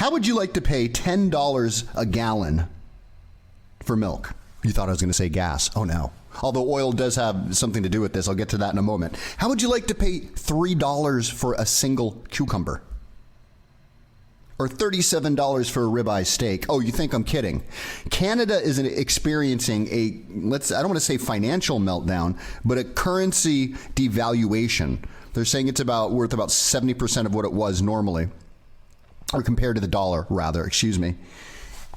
How would you like to pay $10 a gallon for milk? You thought I was going to say gas. Oh, no. Although oil does have something to do with this. I'll get to that in a moment. How would you like to pay $3 for a single cucumber? Or $37 for a ribeye steak? Oh, you think I'm kidding? Canada is experiencing I don't want to say financial meltdown, but a currency devaluation. They're saying it's worth about 70% of what it was normally, or compared to the dollar, rather, excuse me.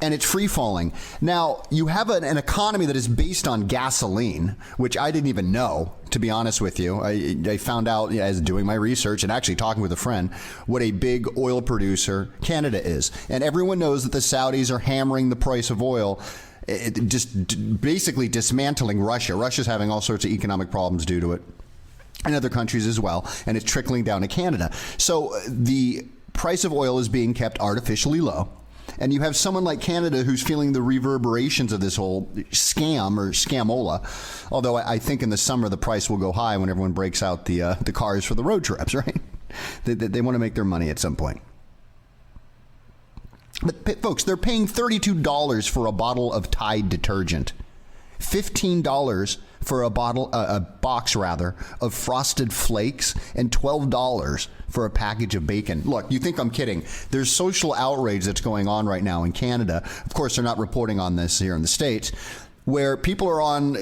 And it's free falling. Now, you have an economy that is based on gasoline, which I didn't even know, to be honest with you. I found out as doing my research and actually talking with a friend what a big oil producer Canada is. And everyone knows that the Saudis are hammering the price of oil, just basically dismantling Russia. Russia's having all sorts of economic problems due to it, and other countries as well. And it's trickling down to Canada. So the price of oil is being kept artificially low. And you have someone like Canada who's feeling the reverberations of this whole scam or scamola. Although I think in the summer the price will go high when everyone breaks out the cars for the road trips, right? They want to make their money at some point. But folks, they're paying $32 for a bottle of Tide detergent, $15 for a box of Frosted Flakes, and $12 for a package of bacon. Look, you think I'm kidding. There's social outrage that's going on right now in Canada. Of course, they're not reporting on this here in the States, where people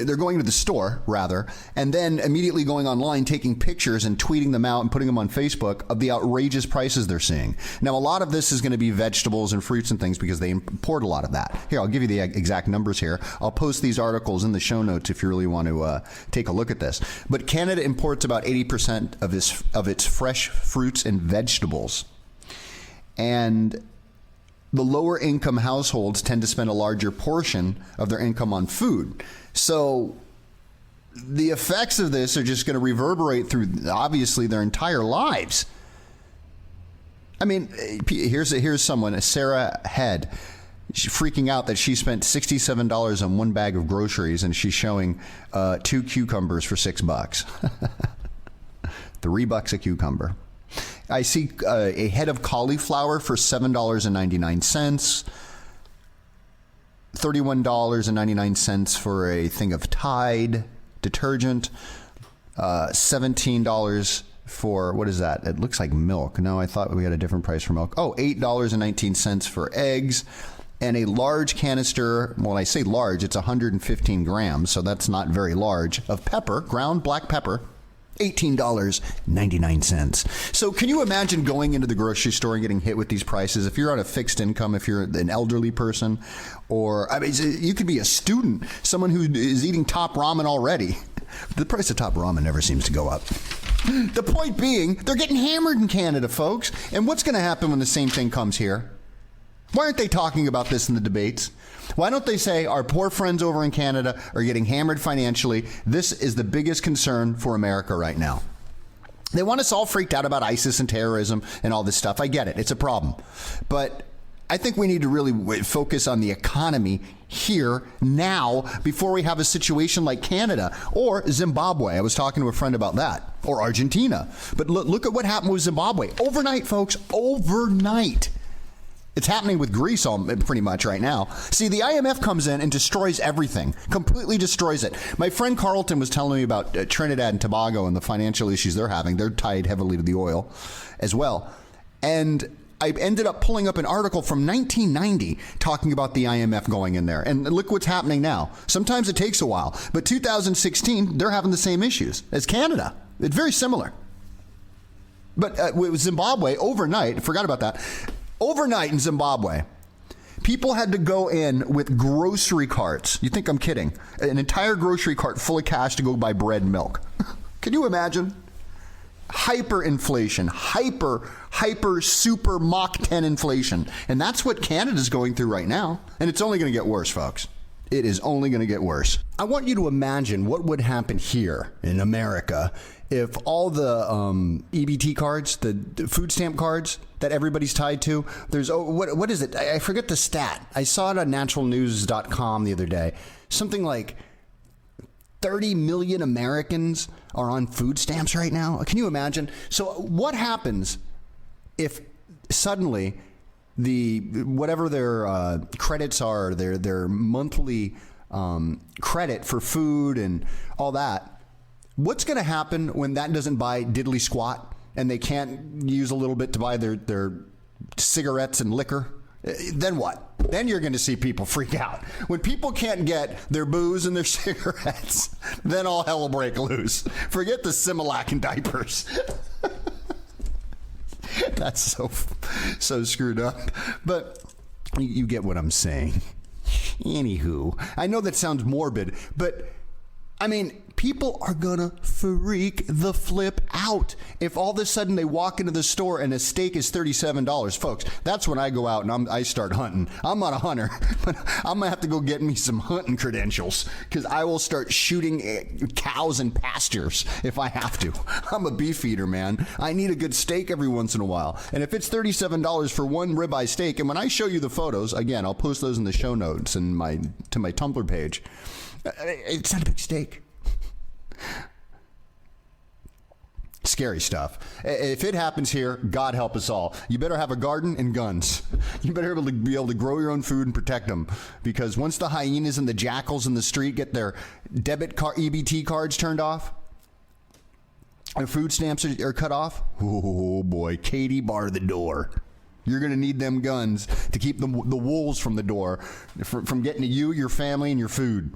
they're going to the store, rather, and then immediately going online, taking pictures and tweeting them out and putting them on Facebook of the outrageous prices they're seeing. Now, a lot of this is going to be vegetables and fruits and things because they import a lot of that. Here, I'll give you the exact numbers here. I'll post these articles in the show notes if you really want to take a look at this. But Canada imports about 80% of its fresh fruits and vegetables. And the lower income households tend to spend a larger portion of their income on food. So the effects of this are just going to reverberate through, obviously, their entire lives. I mean, here's someone, Sarah Head. She's freaking out that she spent $67 on one bag of groceries, and she's showing 2 cucumbers for $6. $3 a cucumber. I see a head of cauliflower for $7.99, $31.99 for a thing of Tide detergent, $17 for, what is that? It looks like milk. No, I thought we had a different price for milk. Oh, $8.19 for eggs, and a large canister, when I say large, it's 115 grams, so that's not very large, of pepper, ground black pepper, $18.99. So can you imagine going into the grocery store and getting hit with these prices? If you're on a fixed income, if you're an elderly person, or I mean, you could be a student, someone who is eating Top Ramen already. The price of Top Ramen never seems to go up. The point being, they're getting hammered in Canada, folks. And what's going to happen when the same thing comes here? Why aren't they talking about this in the debates? Why don't they say our poor friends over in Canada are getting hammered financially? This is the biggest concern for America right now. They want us all freaked out about ISIS and terrorism and all this stuff. I get it. It's a problem. But I think we need to really focus on the economy here now before we have a situation like Canada or Zimbabwe. I was talking to a friend about that, or Argentina. But look at what happened with Zimbabwe. Overnight, folks, overnight. It's happening with Greece pretty much right now. See, the IMF comes in and destroys everything, completely destroys it. My friend Carlton was telling me about Trinidad and Tobago and the financial issues they're having. They're tied heavily to the oil as well. And I ended up pulling up an article from 1990 talking about the IMF going in there. And look what's happening now. Sometimes it takes a while. But 2016, they're having the same issues as Canada. It's very similar. But with Zimbabwe, overnight, forgot about that. Overnight in Zimbabwe, people had to go in with grocery carts. You think I'm kidding? An entire grocery cart full of cash to go buy bread and milk. Can you imagine? Hyperinflation, hyper, super Mach 10 inflation. And that's what Canada's going through right now. And it's only going to get worse, folks. It is only going to get worse. I want you to imagine what would happen here in America if all the EBT cards, the food stamp cards that everybody's tied to, there's, what is it? I forget the stat. I saw it on naturalnews.com the other day. Something like 30 million Americans are on food stamps right now. Can you imagine? So what happens if suddenly the whatever their credits are, their monthly credit for food and all that. What's going to happen when that doesn't buy diddly squat and they can't use a little bit to buy their cigarettes and liquor? Then what? Then you're going to see people freak out. When people can't get their booze and their cigarettes, then all hell will break loose. Forget the Similac and diapers. That's so screwed up. But you get what I'm saying. Anywho, I know that sounds morbid, but I mean, people are gonna freak the flip out if all of a sudden they walk into the store and a steak is $37, folks. That's when I go out and I start hunting. I'm not a hunter, but I'm gonna have to go get me some hunting credentials because I will start shooting cows in pastures if I have to. I'm a beef eater, man. I need a good steak every once in a while, and if it's $37 for one ribeye steak, and when I show you the photos, again, I'll post those in the show notes and to my Tumblr page. It's not a big steak. Scary stuff. If it happens here, God help us all. You better have a garden and guns. You better be able to grow your own food and protect them. Because once the hyenas and the jackals in the street get their debit card, EBT cards turned off, their food stamps are cut off, oh boy, Katie, bar the door. You're going to need them guns to keep the wolves from the door, from getting to you, your family, and your food.